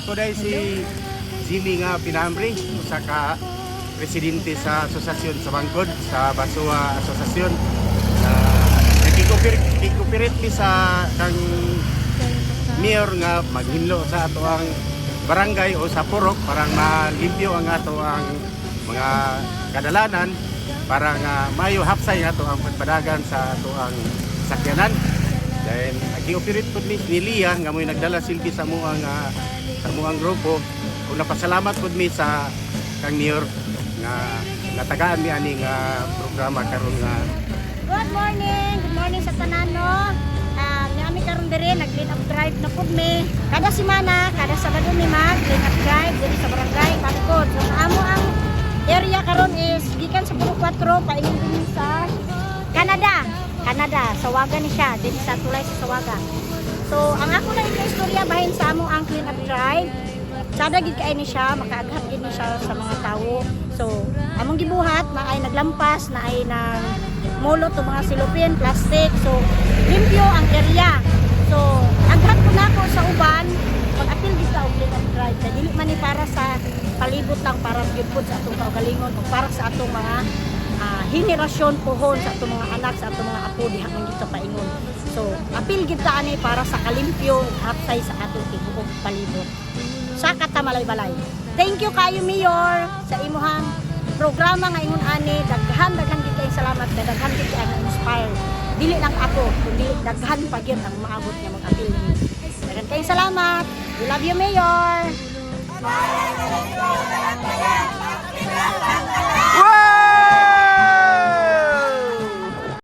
Ako dahil si Jimmy nga Pinamri, usa ka presidente sa asosasyon sa Bangkod, sa Basua Asosasyon. Nagkikooperate mi sa kang mayor nga maghinlo sa ato ang barangay o sa purok para malimpyo ang ato ang mga kadalanan para nga mayo hapsay ato ang pagpadagan sa ato ang sakyanan. Dahil nag-operate po ni Lia nga mo'y nagdala silbi sa muang grupo. Kung napasalamat po mi sa kang mayor nga natagaan mi ani nga programa karon nga. Good morning sa tanan no. Nami karon dire nag-clean up drive na pud mi. Kada semana, kada Sabado mi mag-clean up drive diri sa barangay Bangkod. So amo ang area karon is gikan sa Puro 4 paingon din sa Canada, Sawaga ni siya, din sa tulay sa Sawaga. So, ang ako lang istorya bahin sa amo ang clean up drive. Sada gid kay ni siya, makaaghat gid ni siya sa mga tawo. So, among gibuhat na ay naglampas, na ay nang mulot to mga silupin, plastic. So, limpyo ang area. So, aghat ko na ako sa uban, pag-apil gid sa clean up drive. Kaya dili man ni para sa palibot lang para gyud sa atong kaugalingon, para sa atong mga henerasyon pohon sa atong mga anak, sa atong mga apo diha man gito paingon. So, apil gid ta ani para sa kalimpyo hapsay sa atong tibuok palibot. Sa Katamalay-balay. Thank you kayo Mayor sa imuhang programa nga ingon ani, daghan gid kay salamat, daghan gid kay inspire. Dili lang ako, kundi daghan pa gyud ang maabot nga mag-apil ni. Daghan kay salamat. We love you Mayor.